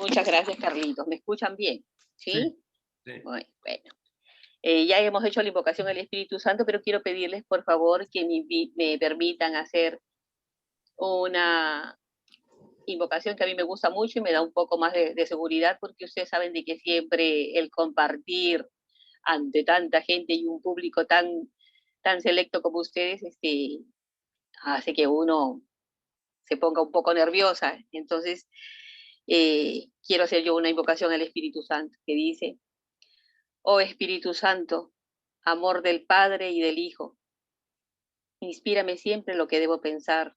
Muchas gracias, Carlitos. ¿Me escuchan bien? ¿Sí? Sí. Bueno. Ya hemos hecho la invocación al Espíritu Santo, pero quiero pedirles, por favor, que me permitan hacer una invocación que a mí me gusta mucho y me da un poco más de seguridad, porque ustedes saben de que siempre el compartir ante tanta gente y un público tan selecto como ustedes, hace que uno se ponga un poco nerviosa. Entonces, quiero hacer yo una invocación al Espíritu Santo que dice: oh Espíritu Santo, amor del Padre y del Hijo, inspírame siempre lo que debo pensar,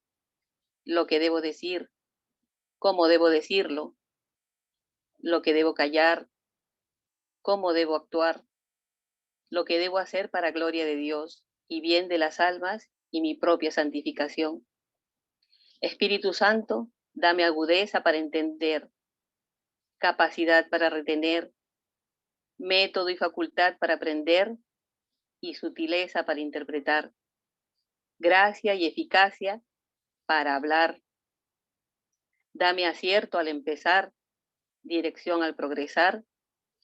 lo que debo decir, cómo debo decirlo, lo que debo callar, cómo debo actuar, lo que debo hacer para gloria de Dios y bien de las almas y mi propia santificación. Espíritu Santo, dame agudeza para entender, capacidad para retener, método y facultad para aprender y sutileza para interpretar, gracia y eficacia para hablar. Dame acierto al empezar, dirección al progresar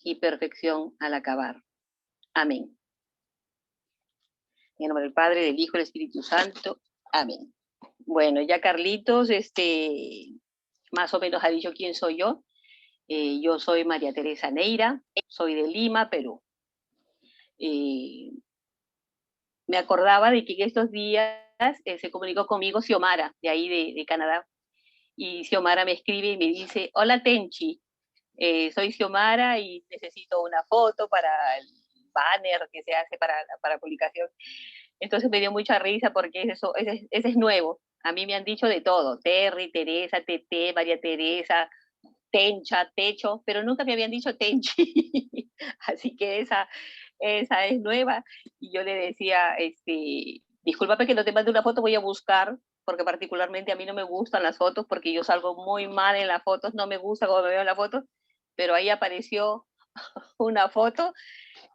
y perfección al acabar. Amén. En el nombre del Padre, del Hijo y del Espíritu Santo. Amén. Bueno, ya Carlitos, más o menos ha dicho quién soy yo. Yo soy María Teresa Neira, soy de Lima, Perú. Me acordaba de que en estos días se comunicó conmigo Xiomara, de ahí de Canadá, y Xiomara me escribe y me dice: hola Tenchi, soy Xiomara y necesito una foto para el banner que se hace para publicación. Entonces me dio mucha risa porque ese es nuevo. A mí me han dicho de todo: Terry, Teresa, Tete, María Teresa, Tencha, Techo, pero nunca me habían dicho Tenchi. Así que esa es nueva. Y yo le decía, discúlpame que no te mande una foto, voy a buscar, porque particularmente a mí no me gustan las fotos, porque yo salgo muy mal en las fotos, no me gusta cómo me veo en las fotos, pero ahí apareció una foto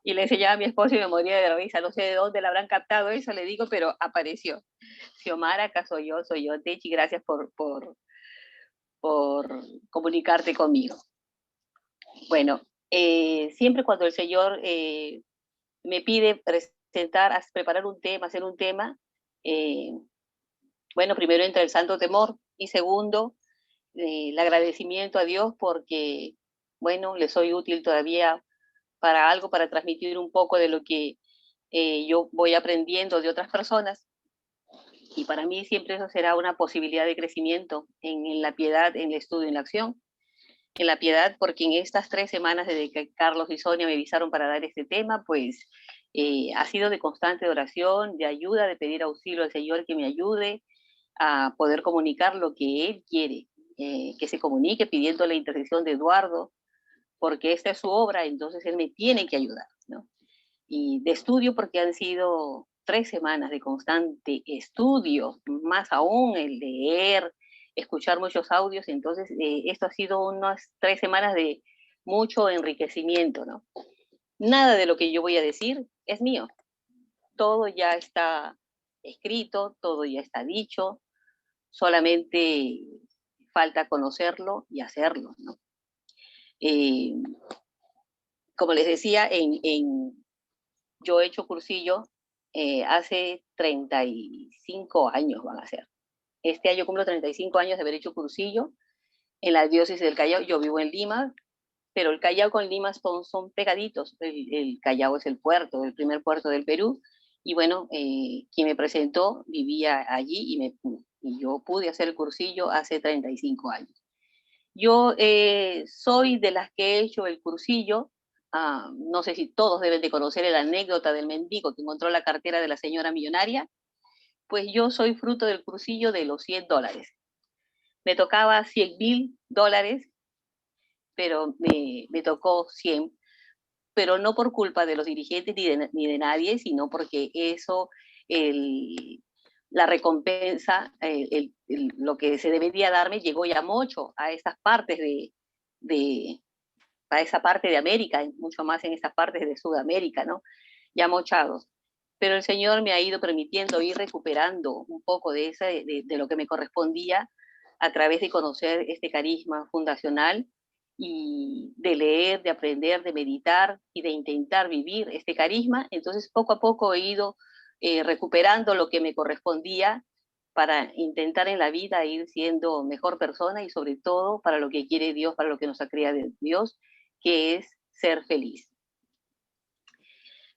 y le enseñaba a mi esposo y me moría de risa. No sé de dónde la habrán captado eso, le digo, pero apareció. Xiomara, acá soy yo, Techi, gracias por comunicarte conmigo. Bueno, siempre cuando el Señor me pide preparar un tema, hacer un tema, bueno, primero entra el santo temor y segundo, el agradecimiento a Dios porque, bueno, le soy útil todavía para algo, para transmitir un poco de lo que yo voy aprendiendo de otras personas. Y para mí siempre eso será una posibilidad de crecimiento en la piedad, en el estudio, en la acción. En la piedad, porque en estas 3 semanas desde que Carlos y Sonia me avisaron para dar este tema, pues ha sido de constante oración, de ayuda, de pedir auxilio al Señor que me ayude a poder comunicar lo que Él quiere, que se comunique pidiendo la intercesión de Eduardo, porque esta es su obra, entonces Él me tiene que ayudar, ¿no? Y de estudio, porque han sido 3 semanas de constante estudio, más aún el leer, escuchar muchos audios. Entonces esto ha sido unas 3 semanas de mucho enriquecimiento, ¿no? Nada de lo que yo voy a decir es mío, todo ya está escrito, todo ya está dicho, solamente falta conocerlo y hacerlo, ¿no? Como les decía, yo he hecho cursillo hace 35 años van a ser. Este año cumplo 35 años de haber hecho cursillo en la diócesis del Callao. Yo vivo en Lima, pero el Callao con Lima son pegaditos. El Callao es el puerto, el primer puerto del Perú. Y bueno, quien me presentó vivía allí y yo pude hacer el cursillo hace 35 años. Yo soy de las que he hecho el cursillo. No sé si todos deben de conocer la anécdota del mendigo que encontró la cartera de la señora millonaria. Pues yo soy fruto del cursillo de los $100. Me tocaba $100,000, pero me tocó 100, pero no por culpa de los dirigentes ni de nadie, sino porque eso, el, la recompensa, lo que se debería darme llegó ya mucho a estas partes de a esa parte de América, mucho más en estas partes de Sudamérica, ¿no? Ya mochados. Pero el Señor me ha ido permitiendo ir recuperando un poco de lo que me correspondía a través de conocer este carisma fundacional y de leer, de aprender, de meditar y de intentar vivir este carisma. Entonces, poco a poco he ido recuperando lo que me correspondía para intentar en la vida ir siendo mejor persona y sobre todo para lo que quiere Dios, para lo que nos ha creado Dios, que es ser feliz.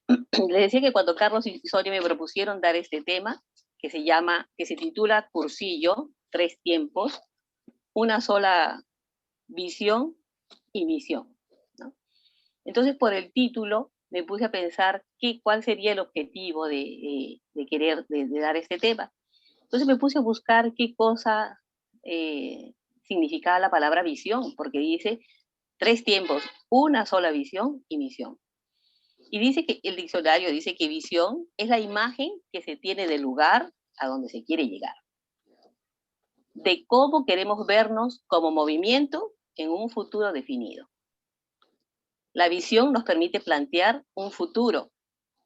Les decía que cuando Carlos y Sonia me propusieron dar este tema, que se titula Cursillo, 3 tiempos, una sola visión y misión, ¿no? Entonces, por el título, me puse a pensar cuál sería el objetivo de dar este tema. Entonces me puse a buscar qué cosa significaba la palabra visión, porque dice 3 tiempos, una sola visión y misión. Y dice que el diccionario dice que visión es la imagen que se tiene del lugar a donde se quiere llegar, de cómo queremos vernos como movimiento en un futuro definido. La visión nos permite plantear un futuro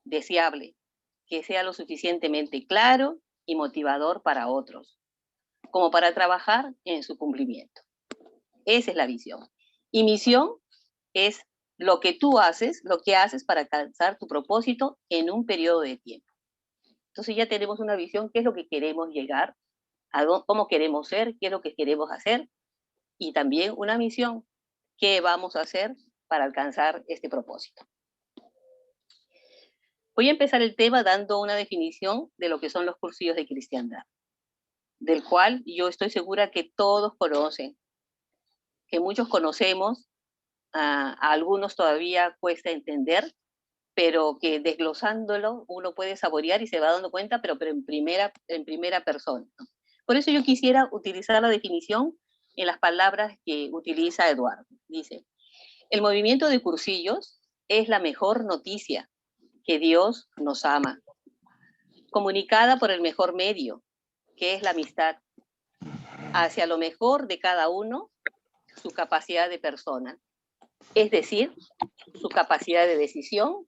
deseable, que sea lo suficientemente claro y motivador para otros, como para trabajar en su cumplimiento. Esa es la visión. Y misión es lo que tú haces, lo que haces para alcanzar tu propósito en un periodo de tiempo. Entonces ya tenemos una visión, qué es lo que queremos llegar, cómo queremos ser, qué es lo que queremos hacer, y también una misión, qué vamos a hacer para alcanzar este propósito. Voy a empezar el tema dando una definición de lo que son los cursillos de cristiandad, del cual yo estoy segura que todos conocen, que muchos conocemos, a algunos todavía cuesta entender, pero que desglosándolo uno puede saborear y se va dando cuenta, pero en primera persona, ¿no? Por eso yo quisiera utilizar la definición en las palabras que utiliza Eduardo. Dice, el movimiento de cursillos es la mejor noticia, que Dios nos ama, comunicada por el mejor medio, que es la amistad, hacia lo mejor de cada uno, su capacidad de persona, es decir, su capacidad de decisión,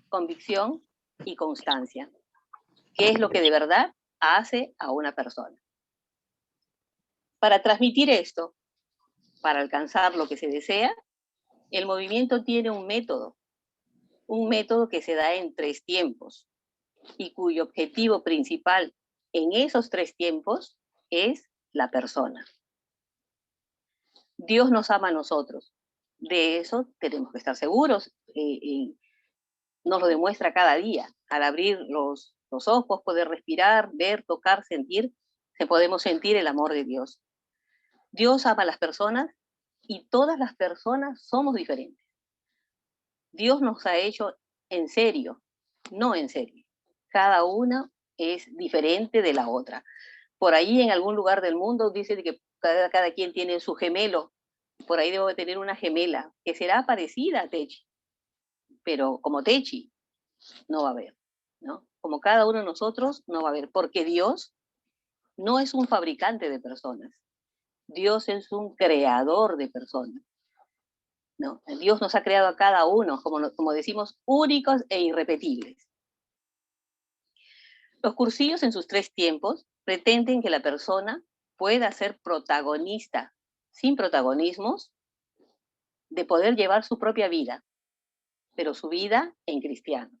convicción y constancia, que es lo que de verdad hace a una persona. Para transmitir esto, para alcanzar lo que se desea, el movimiento tiene un método que se da en 3 tiempos y cuyo objetivo principal en esos 3 tiempos es la persona. Dios nos ama a nosotros. De eso tenemos que estar seguros. Nos lo demuestra cada día. Al abrir los ojos, poder respirar, ver, tocar, sentir, podemos sentir el amor de Dios. Dios ama a las personas y todas las personas somos diferentes. Dios nos ha hecho en serio, no en serio. Cada una es diferente de la otra. Por ahí en algún lugar del mundo dice que cada quien tiene su gemelo. Por ahí debo de tener una gemela que será parecida a Techi, pero como Techi no va a haber, ¿no? Como cada uno de nosotros no va a haber, porque Dios no es un fabricante de personas. Dios es un creador de personas, ¿no? Dios nos ha creado a cada uno, como decimos, únicos e irrepetibles. Los cursillos en sus 3 tiempos pretenden que la persona pueda ser protagonista, sin protagonismos, de poder llevar su propia vida, pero su vida en cristiano.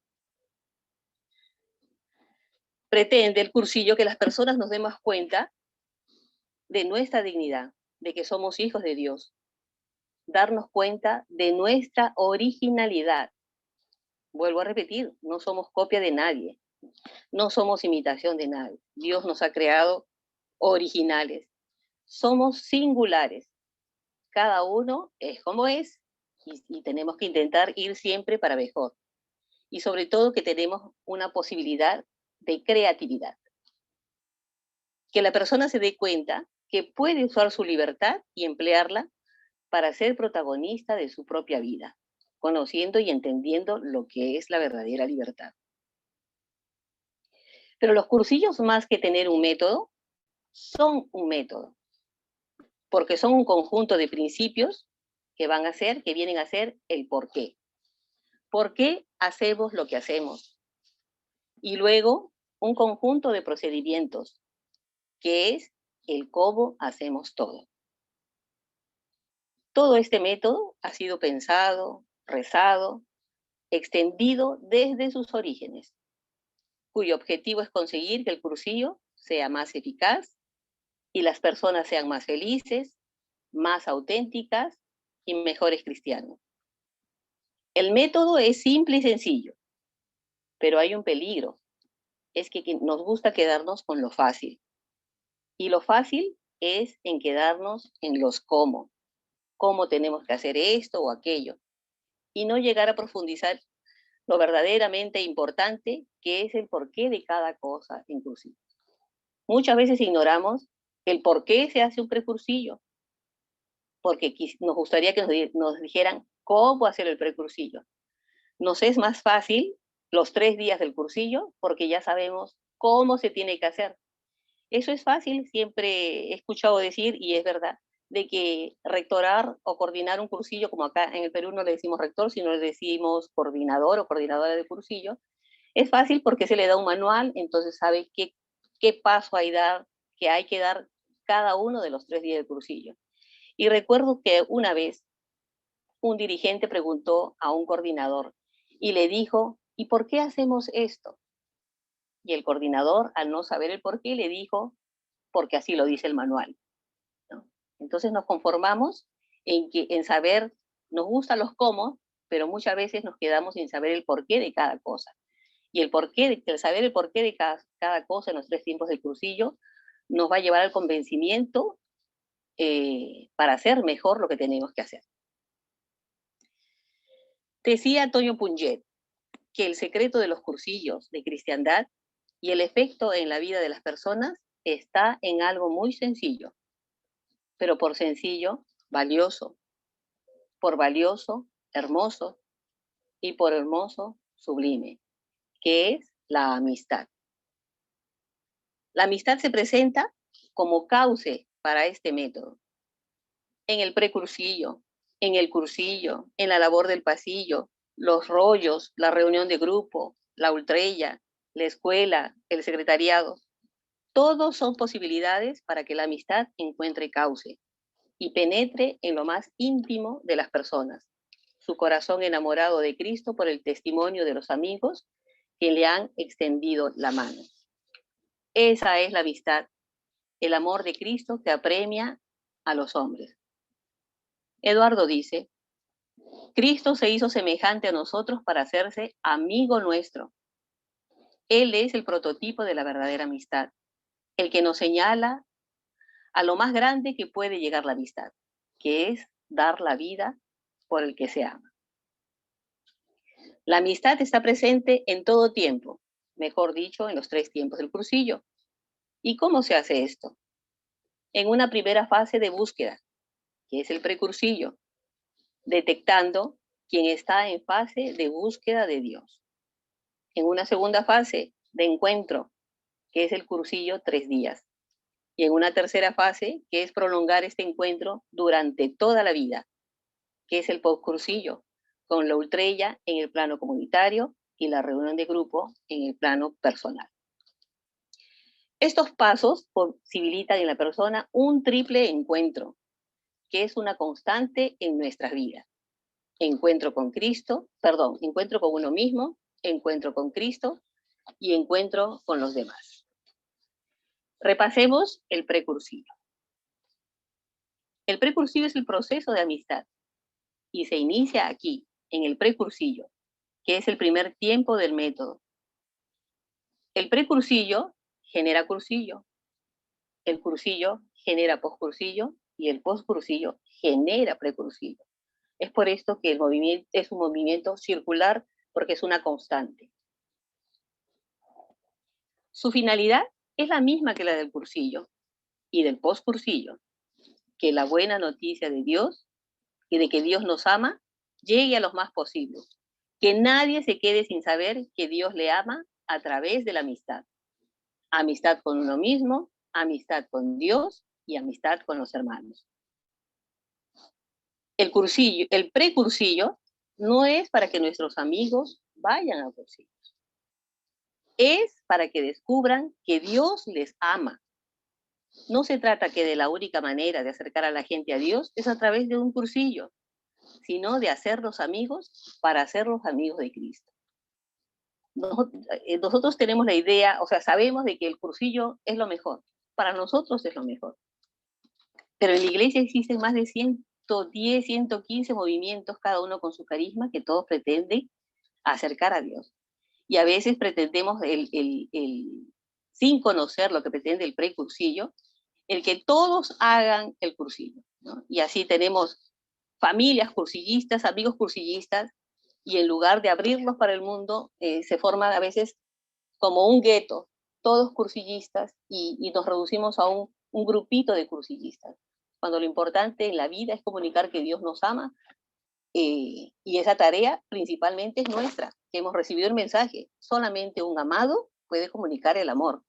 Pretende el cursillo que las personas nos demos cuenta de nuestra dignidad, de que somos hijos de Dios, darnos cuenta de nuestra originalidad. Vuelvo a repetir, no somos copia de nadie, no somos imitación de nadie. Dios nos ha creado originales. Somos singulares. Cada uno es como es y tenemos que intentar ir siempre para mejor. Y sobre todo que tenemos una posibilidad de creatividad. Que la persona se dé cuenta que puede usar su libertad y emplearla para ser protagonista de su propia vida, conociendo y entendiendo lo que es la verdadera libertad. Pero los cursillos, más que tener un método, son un método, porque son un conjunto de principios que vienen a ser el por qué. ¿Por qué hacemos lo que hacemos? Y luego, un conjunto de procedimientos, que es el cómo hacemos todo. Todo este método ha sido pensado, rezado, extendido desde sus orígenes, cuyo objetivo es conseguir que el cursillo sea más eficaz y las personas sean más felices, más auténticas y mejores cristianos. El método es simple y sencillo, pero hay un peligro, es que nos gusta quedarnos con lo fácil. Y lo fácil es en quedarnos en los cómo tenemos que hacer esto o aquello, y no llegar a profundizar lo verdaderamente importante, que es el porqué de cada cosa inclusive. Muchas veces ignoramos el por qué se hace un precursillo, porque nos gustaría que nos dijeran cómo hacer el precursillo. Nos es más fácil los 3 días del cursillo porque ya sabemos cómo se tiene que hacer. Eso es fácil, siempre he escuchado decir, y es verdad, de que rectorar o coordinar un cursillo, como acá en el Perú no le decimos rector, sino le decimos coordinador o coordinadora de cursillo, es fácil porque se le da un manual, entonces sabe qué paso que hay que dar cada uno de los 3 días del cursillo. Y recuerdo que una vez un dirigente preguntó a un coordinador y le dijo, ¿y por qué hacemos esto? Y el coordinador, al no saber el por qué, le dijo, porque así lo dice el manual, ¿no? Entonces nos conformamos en saber, nos gustan los cómo, pero muchas veces nos quedamos sin saber el porqué de cada cosa. Y el saber el porqué de cada cosa en los 3 tiempos del cursillo nos va a llevar al convencimiento para hacer mejor lo que tenemos que hacer. Decía Antonio Punget que el secreto de los cursillos de cristiandad y el efecto en la vida de las personas está en algo muy sencillo, pero por sencillo, valioso, por valioso, hermoso, y por hermoso, sublime, que es la amistad. La amistad se presenta como cauce para este método. En el precursillo, en el cursillo, en la labor del pasillo, los rollos, la reunión de grupo, la ultrella, la escuela, el secretariado, todos son posibilidades para que la amistad encuentre cauce y penetre en lo más íntimo de las personas, su corazón enamorado de Cristo por el testimonio de los amigos que le han extendido la mano. Esa es la amistad, el amor de Cristo que apremia a los hombres. Eduardo dice, Cristo se hizo semejante a nosotros para hacerse amigo nuestro. Él es el prototipo de la verdadera amistad, el que nos señala a lo más grande que puede llegar la amistad, que es dar la vida por el que se ama. La amistad está presente en todo tiempo, mejor dicho, en los 3 tiempos del cursillo. ¿Y cómo se hace esto? En una primera fase de búsqueda, que es el precursillo, detectando quién está en fase de búsqueda de Dios. En una segunda fase de encuentro, que es el cursillo 3 días. Y en una tercera fase, que es prolongar este encuentro durante toda la vida, que es el postcursillo, con la ultrella en el plano comunitario y la reunión de grupo en el plano personal. Estos pasos posibilitan en la persona un triple encuentro, que es una constante en nuestras vidas. Encuentro con uno mismo, encuentro con Cristo y encuentro con los demás. Repasemos el precursillo. El precursillo es el proceso de amistad y se inicia aquí, en el precursillo, que es el primer tiempo del método. El precursillo genera cursillo, el cursillo genera postcursillo y el postcursillo genera precursillo. Es por esto que el movimiento es un movimiento circular, porque es una constante. Su finalidad es la misma que la del cursillo y del postcursillo, que la buena noticia de Dios y de que Dios nos ama llegue a los más posibles, que nadie se quede sin saber que Dios le ama a través de la amistad. Amistad con uno mismo, amistad con Dios y amistad con los hermanos. El precursillo no es para que nuestros amigos vayan a cursillos. Es para que descubran que Dios les ama. No se trata que de la única manera de acercar a la gente a Dios es a través de un cursillo, sino de hacerlos amigos para hacerlos amigos de Cristo. Nosotros tenemos la idea, o sea, sabemos de que el cursillo es lo mejor. Para nosotros es lo mejor. Pero en la iglesia existen más de 110, 115 movimientos, cada uno con su carisma, que todos pretenden acercar a Dios. Y a veces pretendemos, sin conocer lo que pretende el precursillo, el que todos hagan el cursillo, ¿no? Y así tenemos familias cursillistas, amigos cursillistas, y en lugar de abrirlos para el mundo, se forman a veces como un gueto, todos cursillistas, y nos reducimos a un grupito de cursillistas, cuando lo importante en la vida es comunicar que Dios nos ama, y esa tarea principalmente es nuestra, que hemos recibido el mensaje. Solamente un amado puede comunicar el amor.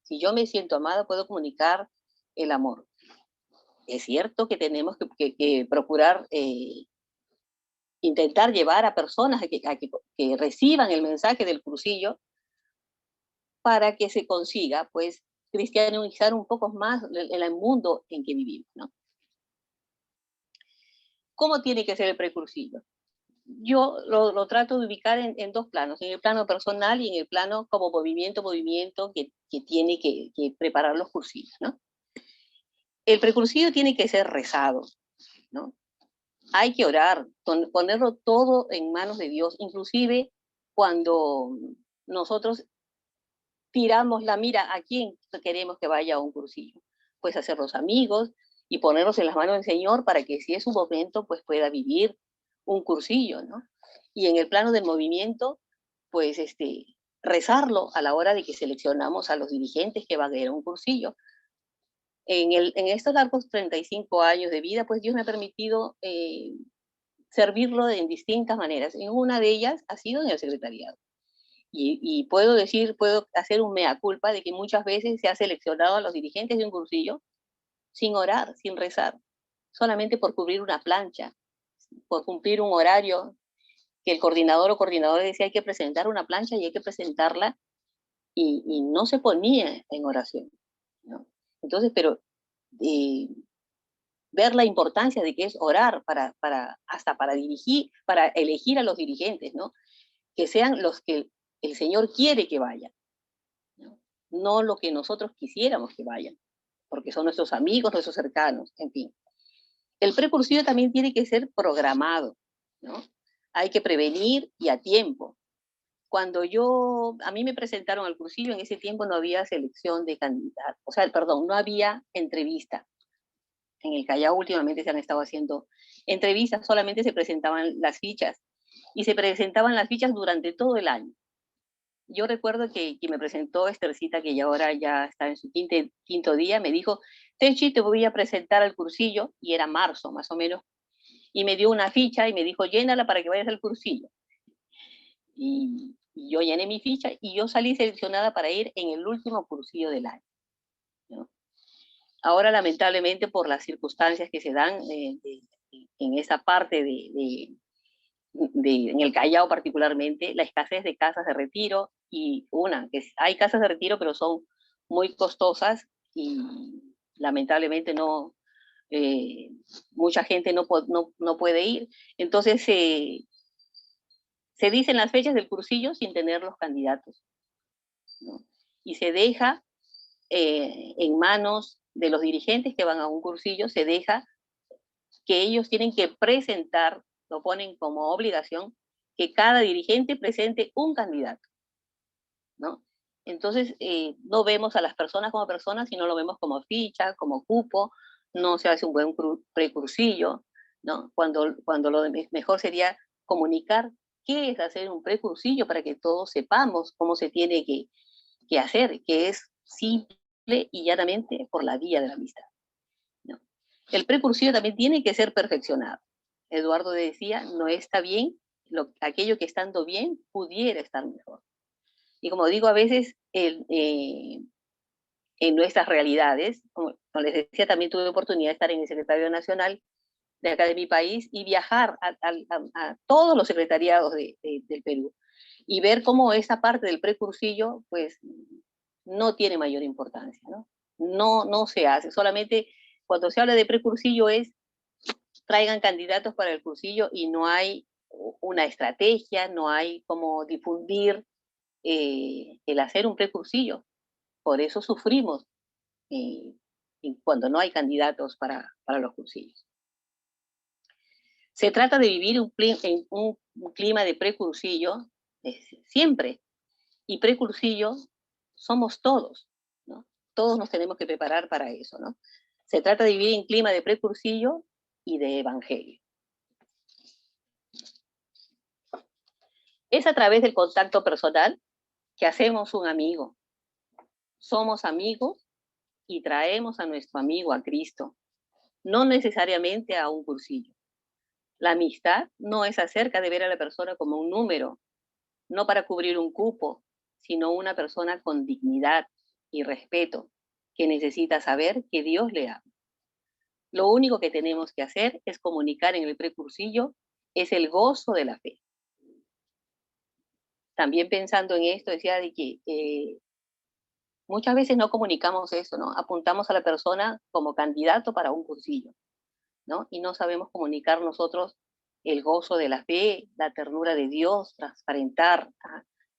Si yo me siento amada, puedo comunicar el amor. Es cierto que tenemos que procurar intentar llevar a personas que reciban el mensaje del cursillo para que se consiga, pues, cristianizar un poco más el mundo en que vivimos, ¿no? ¿Cómo tiene que ser el precursillo? Yo lo trato de ubicar en dos planos, en el plano personal y en el plano como movimiento que tiene que preparar los cursillos, ¿no? El precursillo tiene que ser rezado, ¿no? Hay que orar, ponerlo todo en manos de Dios, inclusive cuando nosotros tiramos la mira a quién queremos que vaya a un cursillo. Pues hacerlos amigos y ponerlos en las manos del Señor para que si es un momento, pues pueda vivir un cursillo, ¿no? Y en el plano del movimiento, pues rezarlo a la hora de que seleccionamos a los dirigentes que van a ir a un cursillo. En estos largos 35 años de vida, pues Dios me ha permitido servirlo en distintas maneras. En una de ellas ha sido en el secretariado. Y puedo hacer un mea culpa de que muchas veces se ha seleccionado a los dirigentes de un cursillo sin orar, sin rezar, solamente por cubrir una plancha, por cumplir un horario que el coordinador o coordinadora decía hay que presentar una plancha y hay que presentarla y no se ponía en oración, ¿no? Entonces, pero ver la importancia de que es orar hasta para dirigir, para elegir a los dirigentes, ¿no? Que sean los que el Señor quiere que vayan, ¿no? No lo que nosotros quisiéramos que vayan, porque son nuestros amigos, nuestros cercanos, en fin. El precursillo también tiene que ser programado, ¿no? Hay que prevenir y a tiempo. Cuando a mí me presentaron al cursillo, en ese tiempo no había selección de candidatos, o sea, perdón, no había entrevista. En el Callao últimamente se han estado haciendo entrevistas, solamente se presentaban las fichas, y se presentaban las fichas durante todo el año. Yo recuerdo que me presentó Estercita, que ya ahora ya está en su quinto día, me dijo, Techi, te voy a presentar al cursillo, y era marzo más o menos, y me dio una ficha y me dijo, llénala para que vayas al cursillo. Y yo llené mi ficha y yo salí seleccionada para ir en el último cursillo del año, ¿no? Ahora, lamentablemente, por las circunstancias que se dan en esa parte en el Callao particularmente, la escasez de casas de retiro, y hay casas de retiro, pero son muy costosas y lamentablemente mucha gente no puede ir. Entonces, se dicen las fechas del cursillo sin tener los candidatos, ¿no? Y se deja en manos de los dirigentes que van a un cursillo, se deja que ellos tienen que presentar, lo ponen como obligación, que cada dirigente presente un candidato, ¿no? Entonces, no vemos a las personas como personas, sino lo vemos como ficha, como cupo, no se hace un buen precursillo, ¿no? Cuando lo mejor sería comunicar qué es hacer un precursillo para que todos sepamos cómo se tiene que hacer, que es simple y llanamente por la vía de la amistad, ¿no? El precursillo también tiene que ser perfeccionado. Eduardo decía, no está bien, aquello que estando bien pudiera estar mejor. Y como digo, a veces en nuestras realidades, como les decía, también tuve oportunidad de estar en el Secretario Nacional de acá de mi país y viajar a todos los secretariados del Perú y ver cómo esa parte del precursillo, pues, no tiene mayor importancia, ¿no? no se hace. Solamente cuando se habla de precursillo es traigan candidatos para el cursillo y no hay una estrategia, no hay como difundir el hacer un precursillo. Por eso sufrimos cuando no hay candidatos para los cursillos. Se trata de vivir en un clima de precursillo siempre. Y precursillo somos todos, ¿no? Todos nos tenemos que preparar para eso, ¿no? Se trata de vivir en clima de precursillo y de evangelio. Es a través del contacto personal que hacemos un amigo. Somos amigos y traemos a nuestro amigo a Cristo, no necesariamente a un cursillo. La amistad no es acerca de ver a la persona como un número, no para cubrir un cupo, sino una persona con dignidad y respeto, que necesita saber que Dios le ama. Lo único que tenemos que hacer es comunicar en el precursillo, es el gozo de la fe. También pensando en esto, decía de que muchas veces no comunicamos eso, ¿no? Apuntamos a la persona como candidato para un cursillo, ¿no? Y no sabemos comunicar nosotros el gozo de la fe, la ternura de Dios, transparentar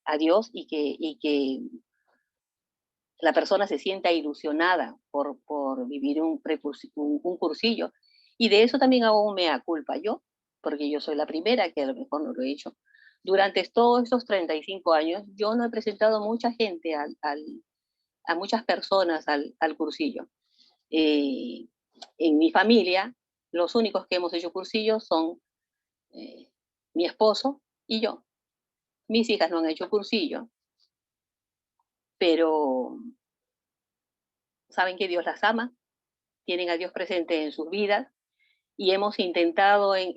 a Dios y que la persona se sienta ilusionada por vivir un cursillo. Y de eso también hago un mea culpa yo, porque yo soy la primera que a lo mejor no lo he hecho. Durante todos estos 35 años, yo no he presentado mucha gente a muchas personas al cursillo. En mi familia, los únicos que hemos hecho cursillos son mi esposo y yo. Mis hijas no han hecho cursillo, pero saben que Dios las ama, tienen a Dios presente en sus vidas y hemos intentado en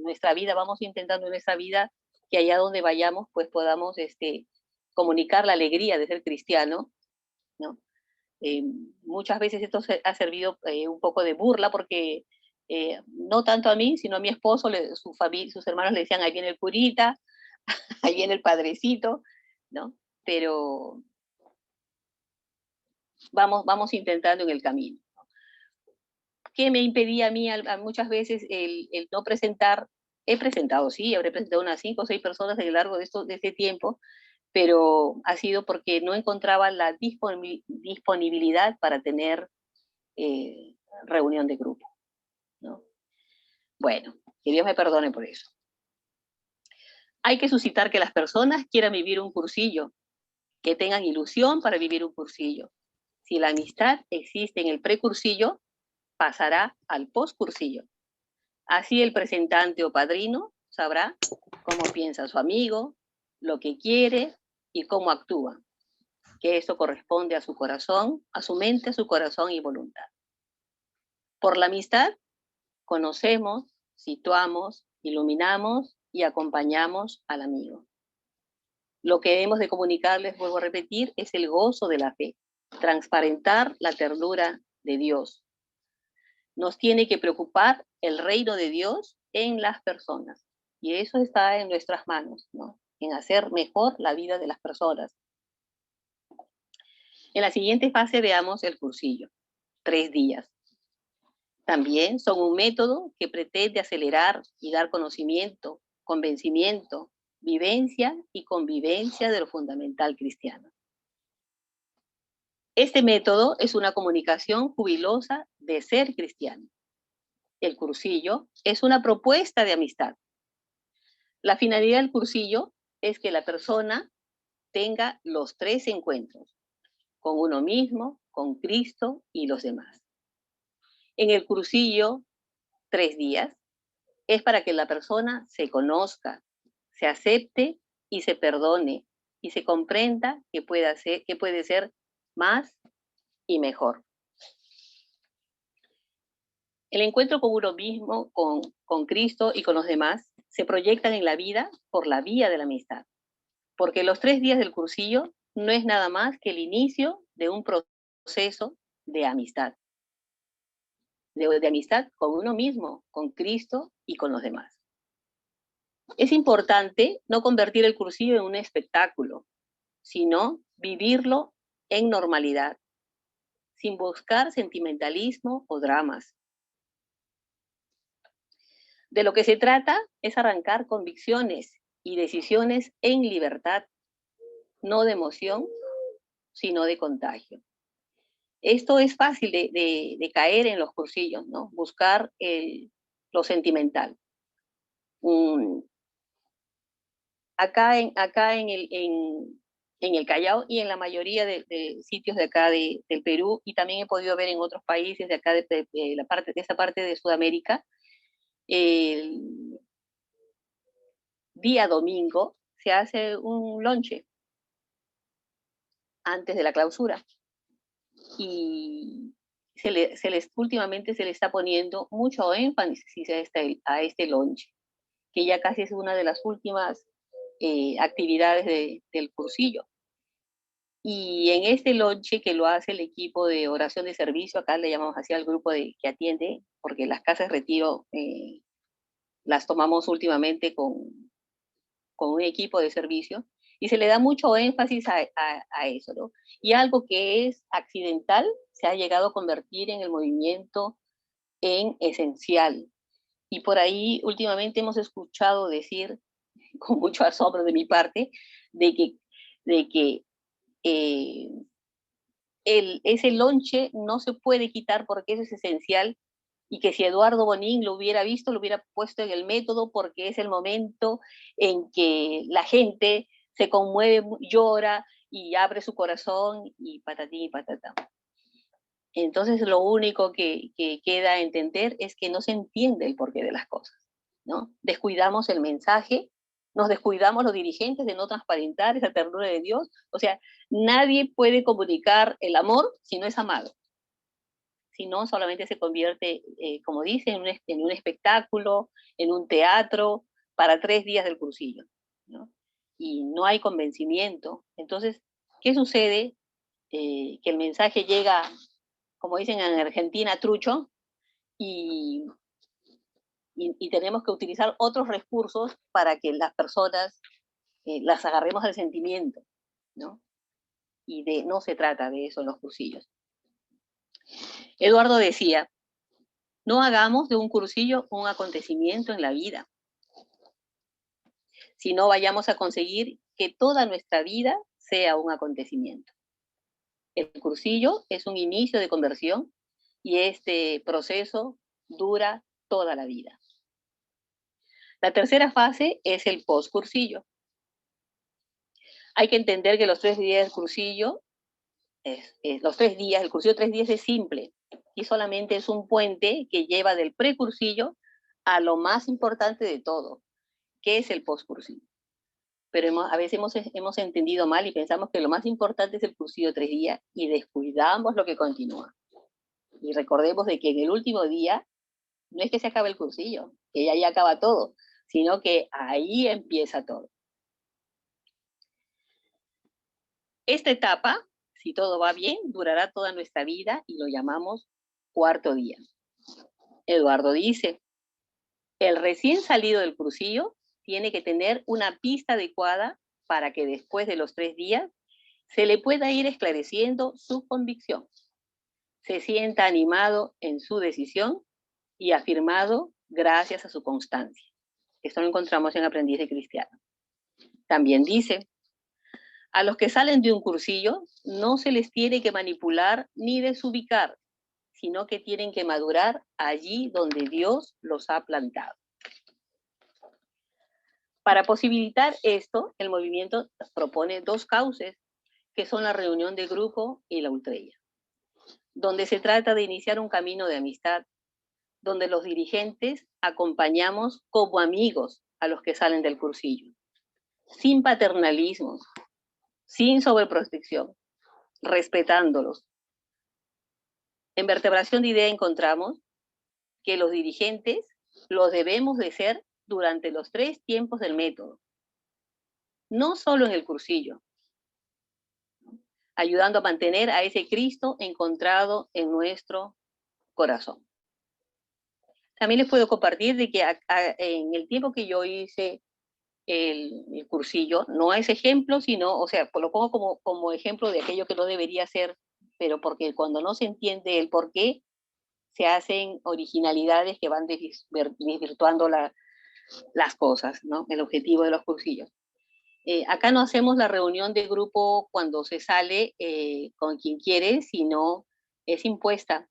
nuestra vida, vamos intentando en nuestra vida que allá donde vayamos, pues podamos comunicar la alegría de ser cristiano, ¿no? Muchas veces esto ha servido un poco de burla porque no tanto a mí, sino a mi esposo, sus hermanos le decían, ahí viene el curita, ahí viene el padrecito, ¿no? Pero vamos intentando en el camino. ¿Qué me impedía a mí muchas veces el no presentar? He presentado, sí, habré presentado unas 5 o 6 personas a lo largo de este tiempo, pero ha sido porque no encontraba la disponibilidad para tener reunión de grupo, ¿no? Bueno, que Dios me perdone por eso. Hay que suscitar que las personas quieran vivir un cursillo, que tengan ilusión para vivir un cursillo. Si la amistad existe en el precursillo, pasará al postcursillo. Así el presentante o padrino sabrá cómo piensa su amigo, lo que quiere y cómo actúa, que eso corresponde a su corazón, a su mente, a su corazón y voluntad. Por la amistad, conocemos, situamos, iluminamos y acompañamos al amigo. Lo que hemos de comunicarles, vuelvo a repetir, es el gozo de la fe, transparentar la ternura de Dios. Nos tiene que preocupar el reino de Dios en las personas. Y eso está en nuestras manos, ¿no? En hacer mejor la vida de las personas. En la siguiente fase veamos el cursillo. 3 días. También son un método que pretende acelerar y dar conocimiento, convencimiento, vivencia y convivencia de lo fundamental cristiano. Este método es una comunicación jubilosa de ser cristiano. El cursillo es una propuesta de amistad. La finalidad del cursillo es que la persona tenga los 3 encuentros, con uno mismo, con Cristo y los demás. En el cursillo, 3 días, es para que la persona se conozca, se acepte y se perdone y se comprenda que puede ser más y mejor. El encuentro con uno mismo, con Cristo y con los demás, se proyectan en la vida por la vía de la amistad. Porque los 3 días del cursillo no es nada más que el inicio de un proceso de amistad. De amistad con uno mismo, con Cristo y con los demás. Es importante no convertir el cursillo en un espectáculo, sino vivirlo en normalidad, sin buscar sentimentalismo o dramas. De lo que se trata es arrancar convicciones y decisiones en libertad, no de emoción, sino de contagio. Esto es fácil de caer en los cursillos, ¿no? Buscar lo sentimental. Acá en el Callao y en la mayoría de sitios de acá del Perú, y también he podido ver en otros países de acá de esa parte de Sudamérica, el día domingo se hace un lonche antes de la clausura. Y últimamente se le está poniendo mucho énfasis a este lonche, que ya casi es una de las últimas actividades del cursillo. Y en este lonche que lo hace el equipo de oración de servicio, acá le llamamos así al grupo que atiende, porque las casas de retiro las tomamos últimamente con un equipo de servicio, y se le da mucho énfasis a eso, ¿no? Y algo que es accidental se ha llegado a convertir en el movimiento en esencial. Y por ahí últimamente hemos escuchado decir, con mucho asombro de mi parte, de que ese lonche no se puede quitar porque eso es esencial, y que si Eduardo Bonín lo hubiera visto, lo hubiera puesto en el método, porque es el momento en que la gente se conmueve, llora y abre su corazón y patatín y patatán. Entonces lo único que queda a entender es que no se entiende el porqué de las cosas, ¿no? Descuidamos el mensaje, nos descuidamos los dirigentes de no transparentar esa ternura de Dios. O sea, nadie puede comunicar el amor si no es amado. Si no, solamente se convierte, como dicen, en un espectáculo, en un teatro, para 3 días del cursillo, ¿no? Y no hay convencimiento. Entonces, ¿qué sucede? Que el mensaje llega, como dicen en Argentina, trucho, y, y tenemos que utilizar otros recursos para que las personas las agarremos al sentimiento, ¿no? Y no se trata de eso en los cursillos. Eduardo decía, no hagamos de un cursillo un acontecimiento en la vida, sino vayamos a conseguir que toda nuestra vida sea un acontecimiento. El cursillo es un inicio de conversión y este proceso dura toda la vida. La tercera fase es el post-cursillo. Hay que entender que los 3 días del cursillo, el cursillo 3 días es simple y solamente es un puente que lleva del precursillo a lo más importante de todo, que es el post-cursillo. Pero a veces hemos entendido mal y pensamos que lo más importante es el cursillo 3 días y descuidamos lo que continúa. Y recordemos de que en el último día no es que se acabe el cursillo, que ahí acaba todo, sino que ahí empieza todo. Esta etapa, si todo va bien, durará toda nuestra vida y lo llamamos cuarto día. Eduardo dice, el recién salido del cursillo tiene que tener una pista adecuada para que después de los 3 días se le pueda ir esclareciendo su convicción, se sienta animado en su decisión y afirmado gracias a su constancia. Esto lo encontramos en Aprendiz de Cristiano. También dice, a los que salen de un cursillo no se les tiene que manipular ni desubicar, sino que tienen que madurar allí donde Dios los ha plantado. Para posibilitar esto, el movimiento propone 2 cauces, que son la reunión de grupo y la ultrella, donde se trata de iniciar un camino de amistad, donde los dirigentes acompañamos como amigos a los que salen del cursillo, sin paternalismos, sin sobreprotección, respetándolos. En vertebración de idea encontramos que los dirigentes los debemos de ser durante los 3 tiempos del método, no solo en el cursillo, ayudando a mantener a ese Cristo encontrado en nuestro corazón. También les puedo compartir de que en el tiempo que yo hice el cursillo, no es ejemplo, sino, o sea, lo pongo como ejemplo de aquello que no debería ser pero porque cuando no se entiende el por qué, se hacen originalidades que van desvirtuando las cosas, ¿no? El objetivo de los cursillos. Acá no hacemos la reunión de grupo cuando se sale con quien quiere, sino es impuesta.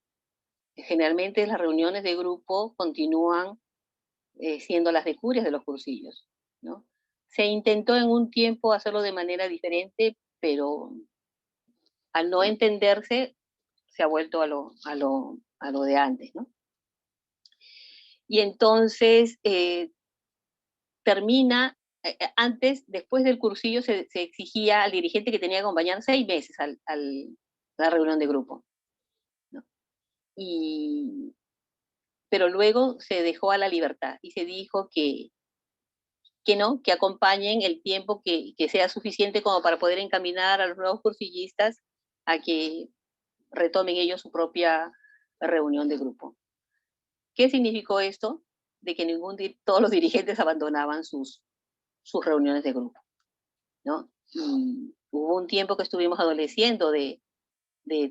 Generalmente las reuniones de grupo continúan siendo las de curias de los cursillos, ¿no? Se intentó en un tiempo hacerlo de manera diferente, pero al no entenderse, se ha vuelto a lo de antes, ¿no? Y entonces termina, después del cursillo se exigía al dirigente que tenía que acompañar 6 meses a la reunión de grupo, ¿no? Pero luego se dejó a la libertad y se dijo que no, que acompañen el tiempo que sea suficiente como para poder encaminar a los nuevos cursillistas a que retomen ellos su propia reunión de grupo. ¿Qué significó esto? De que todos los dirigentes abandonaban sus reuniones de grupo, ¿no? Y hubo un tiempo que estuvimos adoleciendo de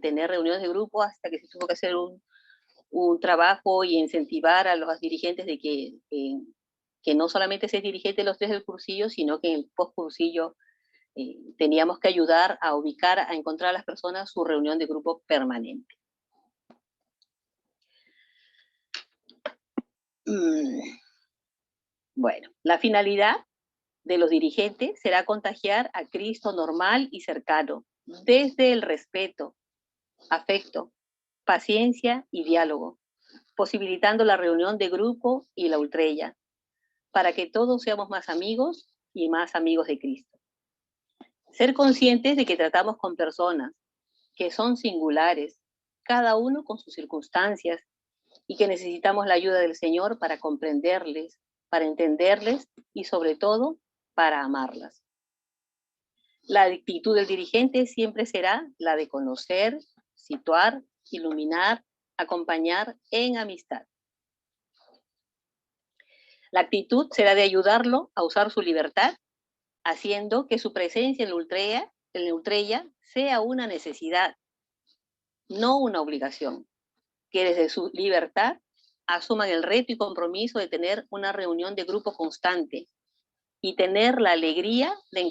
tener reuniones de grupo hasta que se tuvo que hacer un trabajo y incentivar a los dirigentes de que no solamente ser dirigente los 3 del cursillo, sino que en el postcursillo teníamos que ayudar a ubicar, a encontrar a las personas su reunión de grupo permanente. Bueno, la finalidad de los dirigentes será contagiar a Cristo normal y cercano, desde el respeto, afecto, paciencia y diálogo, posibilitando la reunión de grupo y la ultrella, para que todos seamos más amigos y más amigos de Cristo. Ser conscientes de que tratamos con personas que son singulares, cada uno con sus circunstancias, y que necesitamos la ayuda del Señor para comprenderles, para entenderles y sobre todo para amarlas. La actitud del dirigente siempre será la de conocer, situar, iluminar, acompañar en amistad. La actitud será de ayudarlo a usar su libertad, haciendo que su presencia en la ultrella sea una necesidad, no una obligación. Que desde su libertad asuman el reto y compromiso de tener una reunión de grupo constante y tener la alegría de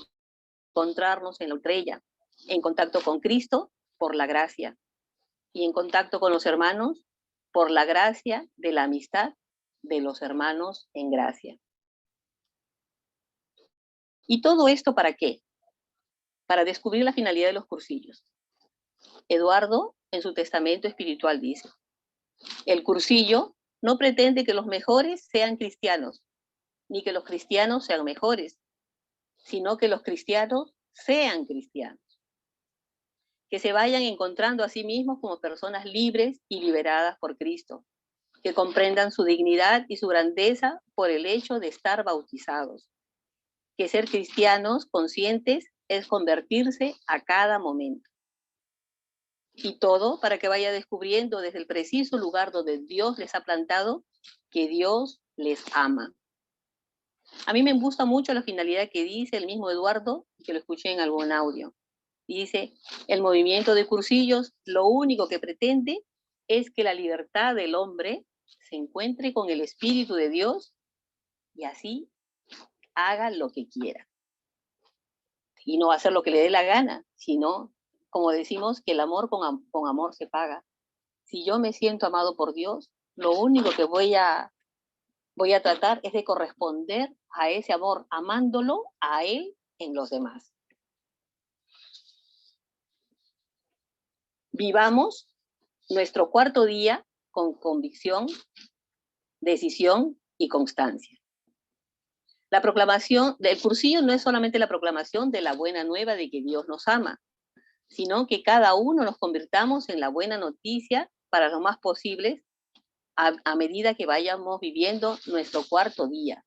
encontrarnos en la ultrella, en contacto con Cristo por la gracia y en contacto con los hermanos por la gracia de la amistad de los hermanos en gracia. ¿Y todo esto para qué? Para descubrir la finalidad de los cursillos. Eduardo, en su testamento espiritual, dice: el cursillo no pretende que los mejores sean cristianos, ni que los cristianos sean mejores, sino que los cristianos sean cristianos. Que se vayan encontrando a sí mismos como personas libres y liberadas por Cristo, que comprendan su dignidad y su grandeza por el hecho de estar bautizados. Que ser cristianos conscientes es convertirse a cada momento. Y todo para que vaya descubriendo desde el preciso lugar donde Dios les ha plantado que Dios les ama. A mí me gusta mucho la finalidad que dice el mismo Eduardo, que lo escuché en algún audio. Dice: el movimiento de cursillos lo único que pretende es que la libertad del hombre se encuentre con el Espíritu de Dios y así haga lo que quiera. Y no hacer lo que le dé la gana, sino, como decimos, que el amor con amor se paga. Si yo me siento amado por Dios, lo único que voy a tratar es de corresponder a ese amor, amándolo a Él en los demás. Vivamos nuestro cuarto día con convicción, decisión y constancia. La proclamación del cursillo no es solamente la proclamación de la buena nueva de que Dios nos ama, sino que cada uno nos convirtamos en la buena noticia para lo más posible a medida que vayamos viviendo nuestro cuarto día.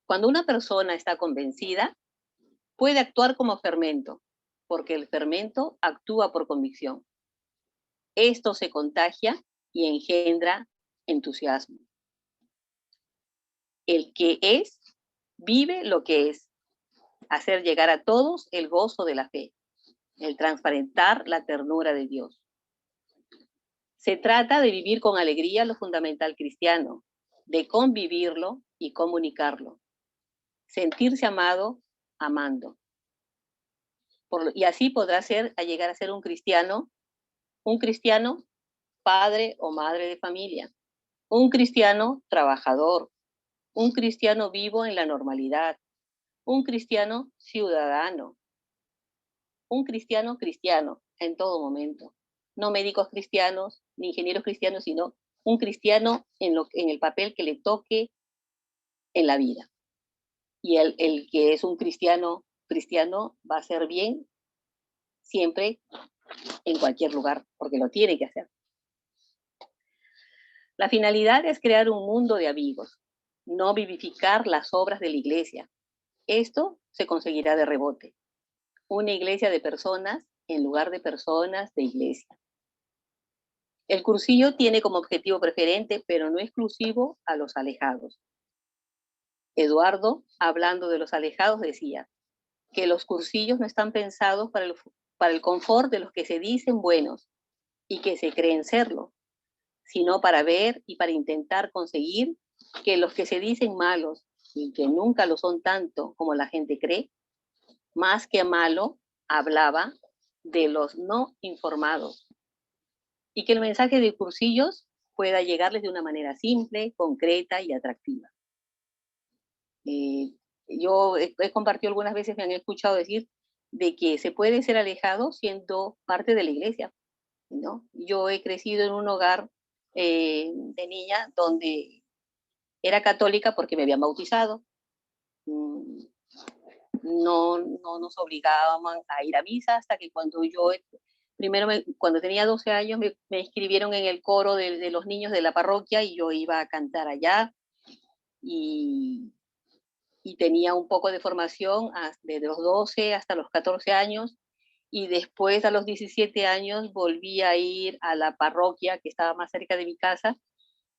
Cuando una persona está convencida, puede actuar como fermento, porque el fermento actúa por convicción. Esto se contagia y engendra entusiasmo. El que es, vive lo que es, hacer llegar a todos el gozo de la fe. el transparentar la ternura de Dios. Se trata de vivir con alegría lo fundamental cristiano, de convivirlo y comunicarlo. Sentirse amado, amando. Y así podrá llegar a ser un cristiano padre o madre de familia, un cristiano trabajador, un cristiano vivo en la normalidad, un cristiano ciudadano, un cristiano cristiano en todo momento. No médicos cristianos, ni ingenieros cristianos, sino un cristiano en el papel que le toque en la vida. Y el que es un cristiano va a hacer bien siempre, en cualquier lugar, porque lo tiene que hacer. La finalidad es crear un mundo de amigos, no vivificar las obras de la iglesia. Esto se conseguirá de rebote. Una iglesia de personas en lugar de personas de iglesia. El cursillo tiene como objetivo preferente, pero no exclusivo, a los alejados. Eduardo, hablando de los alejados, decía que los cursillos no están pensados para el confort de los que se dicen buenos y que se creen serlo, sino para ver y para intentar conseguir que los que se dicen malos y que nunca lo son tanto como la gente cree, más que malo, hablaba de los no informados. Y que el mensaje de cursillos pueda llegarles de una manera simple, concreta y atractiva. Yo he compartido algunas veces, me han escuchado decir de que se puede ser alejado siendo parte de la iglesia, ¿no? Yo he crecido en un hogar de niña donde era católica porque me habían bautizado. No nos obligaban a ir a misa hasta que cuando tenía 12 años me inscribieron en el coro de los niños de la parroquia y yo iba a cantar allá y tenía un poco de formación desde los 12 hasta los 14 años y después a los 17 años volví a ir a la parroquia que estaba más cerca de mi casa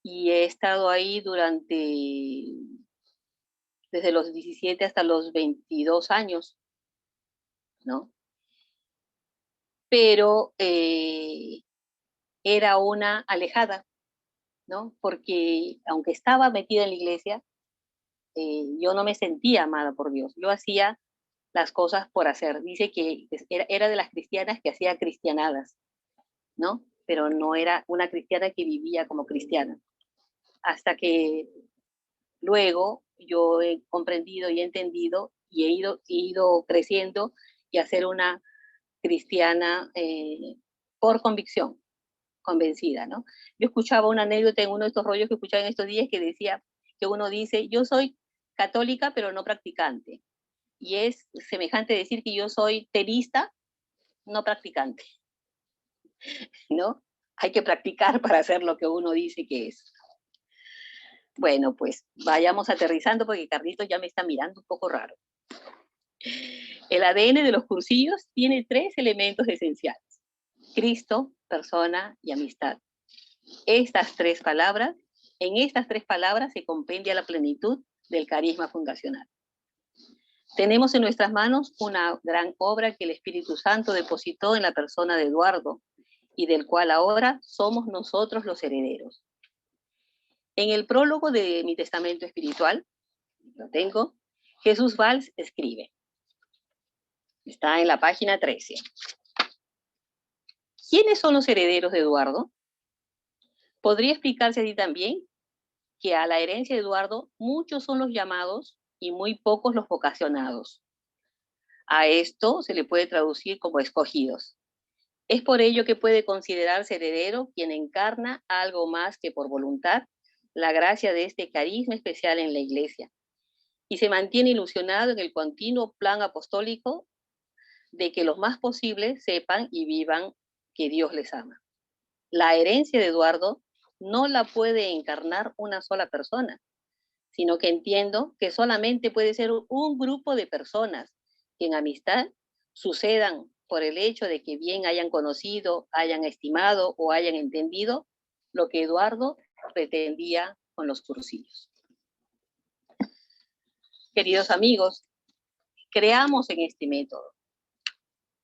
y he estado ahí desde los 17 hasta los 22 años, ¿no? Pero era una alejada, ¿no? Porque aunque estaba metida en la iglesia, yo no me sentía amada por Dios. Yo hacía las cosas por hacer. Dice que era de las cristianas que hacía cristianadas, ¿no? Pero no era una cristiana que vivía como cristiana. Hasta que luego yo he comprendido y he entendido y he ido creciendo y a ser una cristiana por convicción, convencida, ¿no? Yo escuchaba una anécdota en uno de estos rollos que escuchaba en estos días que decía que uno dice, yo soy católica pero no practicante. Y es semejante decir que yo soy terista, no practicante, ¿no? Hay que practicar para hacer lo que uno dice que es. Bueno, pues vayamos aterrizando porque Carlitos ya me está mirando un poco raro. El ADN de los cursillos tiene 3 elementos esenciales: Cristo, persona y amistad. En estas 3 palabras se compendia la plenitud del carisma fundacional. Tenemos en nuestras manos una gran obra que el Espíritu Santo depositó en la persona de Eduardo y del cual ahora somos nosotros los herederos. En el prólogo de mi testamento espiritual, lo tengo, Jesús Valls escribe, está en la página 13. ¿Quiénes son los herederos de Eduardo? Podría explicarse así también que a la herencia de Eduardo muchos son los llamados y muy pocos los vocacionados. A esto se le puede traducir como escogidos. Es por ello que puede considerarse heredero quien encarna algo más que por voluntad la gracia de este carisma especial en la iglesia y se mantiene ilusionado en el continuo plan apostólico de que los más posibles sepan y vivan que Dios les ama. La herencia de Eduardo no la puede encarnar una sola persona, sino que entiendo que solamente puede ser un grupo de personas que en amistad sucedan por el hecho de que bien hayan conocido, hayan estimado o hayan entendido lo que Eduardo pretendía con los cursillos. Queridos amigos, creamos en este método.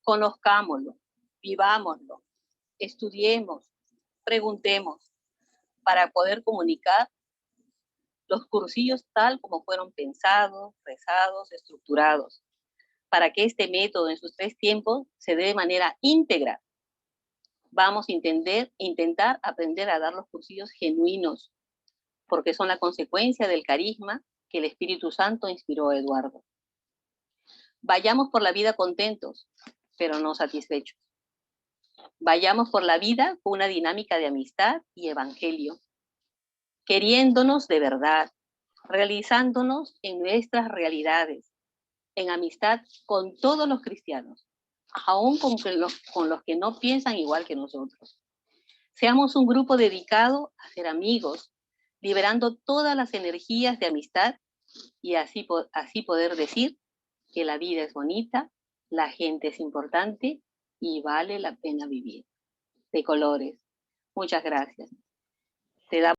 Conozcámoslo, vivámoslo, estudiemos, preguntemos para poder comunicar los cursillos tal como fueron pensados, rezados, estructurados, para que este método en sus 3 tiempos se dé de manera íntegra. Vamos a intentar aprender a dar los cursillos genuinos, porque son la consecuencia del carisma que el Espíritu Santo inspiró a Eduardo. Vayamos por la vida contentos, pero no satisfechos. Vayamos por la vida con una dinámica de amistad y evangelio, queriéndonos de verdad, realizándonos en nuestras realidades, en amistad con todos los cristianos, aún con los que no piensan igual que nosotros. Seamos un grupo dedicado a ser amigos, liberando todas las energías de amistad y así poder decir que la vida es bonita, la gente es importante y vale la pena vivir. De colores. Muchas gracias. Te da